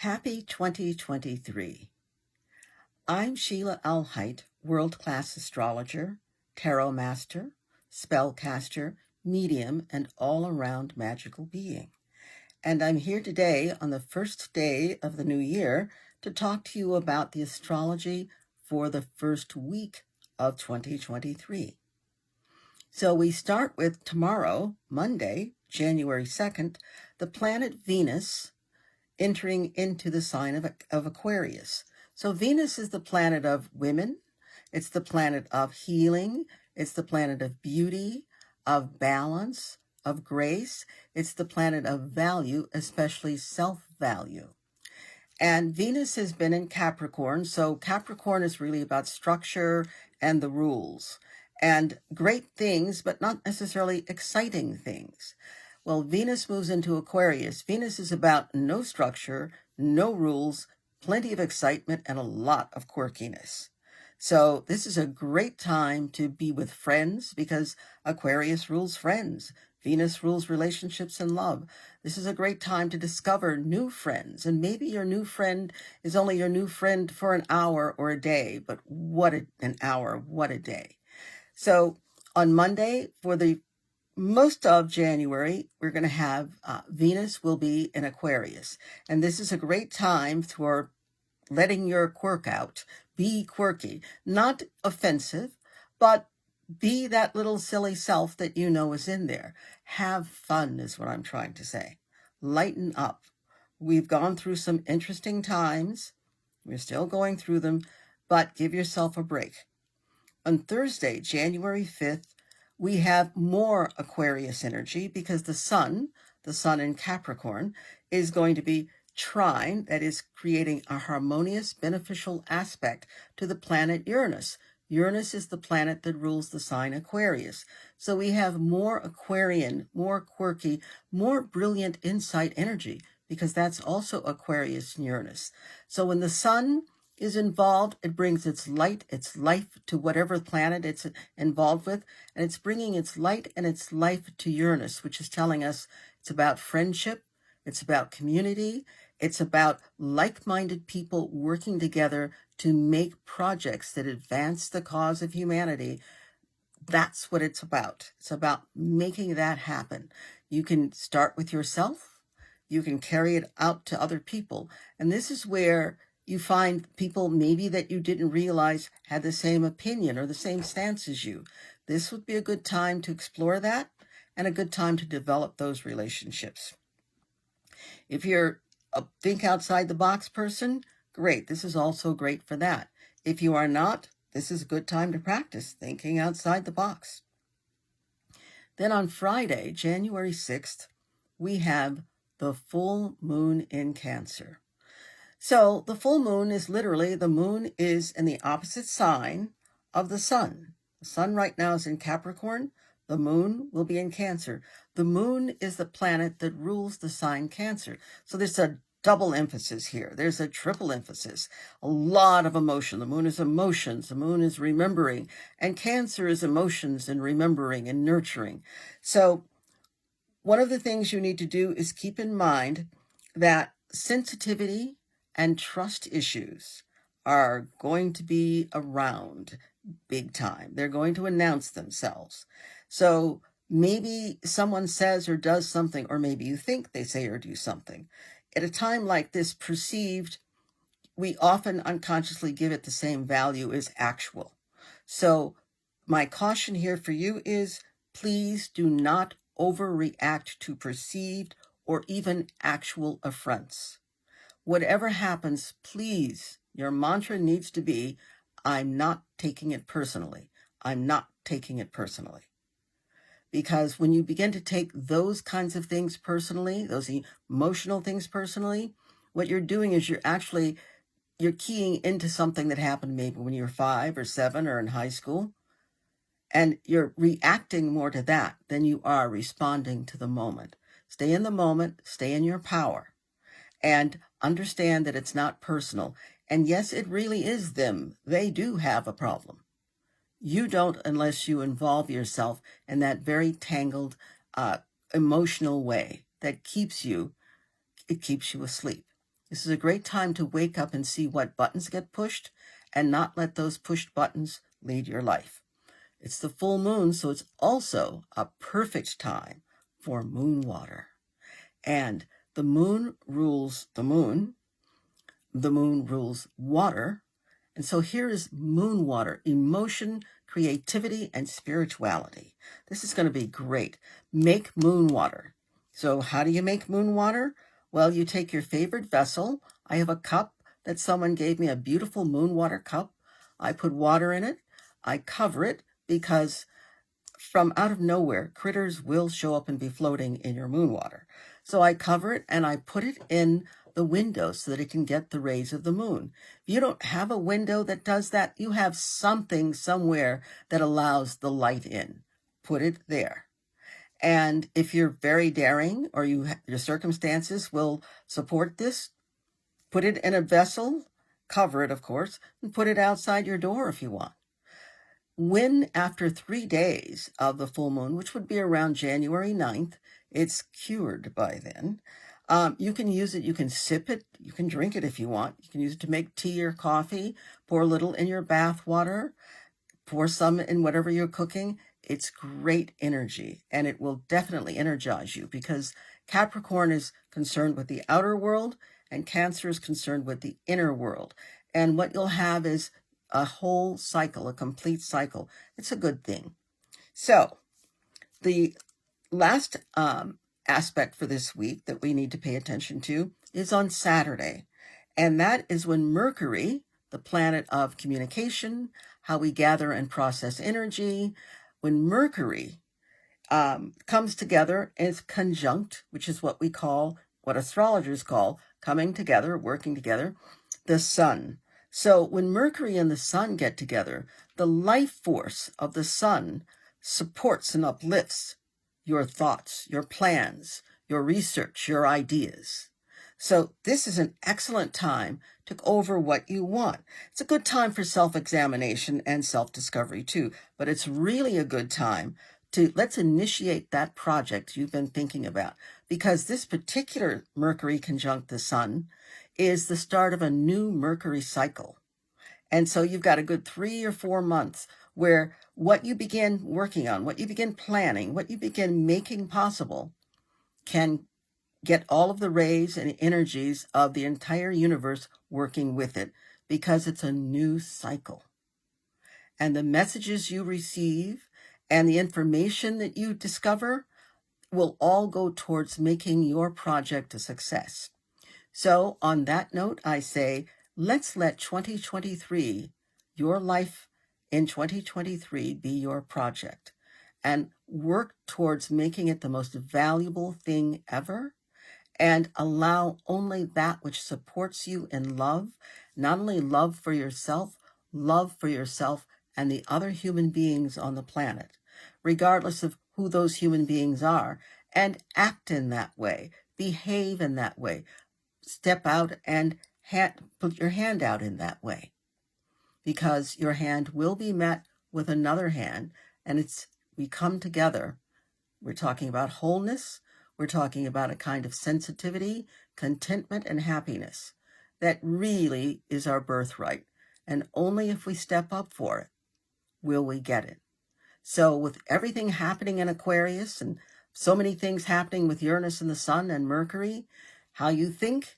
Happy 2023. I'm Sheilaa Hite, world-class astrologer, tarot master, spellcaster, medium, and all-around magical being. And I'm here today on the first day of the new year to talk to you about the astrology for the first week of 2023. So we start with tomorrow, Monday, January 2nd, the planet Venus entering into the sign of Aquarius. So Venus is the planet of women. It's the planet of healing. It's the planet of beauty, of balance, of grace. It's the planet of value, especially self-value. And Venus has been in Capricorn. So Capricorn is really about structure and the rules and great things, but not necessarily exciting things. Well, Venus moves into Aquarius. Venus is about no structure, no rules, plenty of excitement, and a lot of quirkiness. So this is a great time to be with friends because Aquarius rules friends. Venus rules relationships and love. This is a great time to discover new friends. And maybe your new friend is only your new friend for an hour or a day, but what an hour, what a day. So on Monday, for the most of January, we're going to have Venus will be in Aquarius. And this is a great time for letting your quirk out. Be quirky, not offensive, but be that little silly self that you know is in there. Have fun is what I'm trying to say. Lighten up. We've gone through some interesting times. We're still going through them, but give yourself a break. On Thursday, January 5th, we have more Aquarius energy because the sun in Capricorn, is going to be trine, that is creating a harmonious, beneficial aspect to the planet Uranus. Uranus is the planet that rules the sign Aquarius. So we have more Aquarian, more quirky, more brilliant insight energy because that's also Aquarius and Uranus. So when the sun is involved, it brings its light, its life to whatever planet it's involved with, and it's bringing its light and its life to Uranus, which is telling us it's about friendship, it's about community, it's about like-minded people working together to make projects that advance the cause of humanity. That's what it's about. It's about making that happen. You can start with yourself, you can carry it out to other people, and this is where you find people maybe that you didn't realize had the same opinion or the same stance as you. This would be a good time to explore that and a good time to develop those relationships. If you're a think outside the box person, great. This is also great for that. If you are not, this is a good time to practice thinking outside the box. Then on Friday, January 6th, we have the full moon in Cancer. So the full moon is literally, the moon is in the opposite sign of the sun. The sun right now is in Capricorn. The moon will be in Cancer. The moon is the planet that rules the sign Cancer. So there's a double emphasis here. There's a triple emphasis. A lot of emotion. The moon is emotions. The moon is remembering. And Cancer is emotions and remembering and nurturing. So one of the things you need to do is keep in mind that sensitivity and trust issues are going to be around big time. They're going to announce themselves. So maybe someone says or does something, or maybe you think they say or do something. At a time like this, perceived, we often unconsciously give it the same value as actual. So my caution here for you is, please do not overreact to perceived or even actual affronts. Whatever happens, please, your mantra needs to be, I'm not taking it personally. I'm not taking it personally. Because when you begin to take those kinds of things personally, those emotional things personally, what you're doing is you're keying into something that happened maybe when you were 5 or 7 or in high school. And you're reacting more to that than you are responding to the moment. Stay in the moment, stay in your power. And understand that it's not personal. And yes, it really is them. They do have a problem. You don't unless you involve yourself in that very tangled, emotional way that keeps you asleep. This is a great time to wake up and see what buttons get pushed and not let those pushed buttons lead your life. It's the full moon, so it's also a perfect time for moon water. And the moon rules the moon rules water. And so here is moon water, emotion, creativity, and spirituality. This is going to be great. Make moon water. So how do you make moon water? Well, you take your favorite vessel. I have a cup that someone gave me, a beautiful moon water cup. I put water in it. I cover it because from out of nowhere, critters will show up and be floating in your moon water. So I cover it and I put it in the window so that it can get the rays of the moon. If you don't have a window that does that, you have something somewhere that allows the light in. Put it there. And if you're very daring or your circumstances will support this, put it in a vessel, cover it, of course, and put it outside your door if you want. When after 3 days of the full moon, which would be around January 9th, it's cured by then, you can use it, you can sip it, you can drink it if you want. You can use it to make tea or coffee, pour a little in your bath water, pour some in whatever you're cooking. It's great energy, and it will definitely energize you because Capricorn is concerned with the outer world and Cancer is concerned with the inner world. And what you'll have is a whole cycle, a complete cycle. It's a good thing. So the last aspect for this week that we need to pay attention to is on Saturday. And that is when Mercury, the planet of communication, how we gather and process energy, when Mercury comes together and is conjunct, which is what we call, what astrologers call coming together, working together, the sun. So when Mercury and the sun get together, the life force of the sun supports and uplifts your thoughts, your plans, your research, your ideas. So this is an excellent time to go over what you want. It's a good time for self-examination and self-discovery too, but it's really a good time to let's initiate that project you've been thinking about, because this particular Mercury conjunct the sun is the start of a new Mercury cycle. And so you've got a good 3 or 4 months where what you begin working on, what you begin planning, what you begin making possible can get all of the rays and energies of the entire universe working with it, because it's a new cycle. And the messages you receive and the information that you discover will all go towards making your project a success. So on that note, I say, let's let 2023, your life in 2023, be your project and work towards making it the most valuable thing ever, and allow only that which supports you in love, not only love for yourself and the other human beings on the planet, regardless of who those human beings are, and act in that way, behave in that way, step out and put your hand out in that way, because your hand will be met with another hand, and we come together. We're talking about wholeness. We're talking about a kind of sensitivity, contentment, and happiness that really is our birthright. And only if we step up for it will we get it. So with everything happening in Aquarius and so many things happening with Uranus and the sun and Mercury, how you think,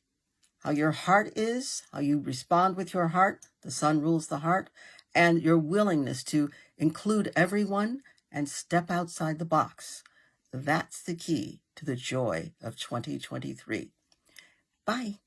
how your heart is, how you respond with your heart, the sun rules the heart, and your willingness to include everyone and step outside the box. That's the key to the joy of 2023. Bye.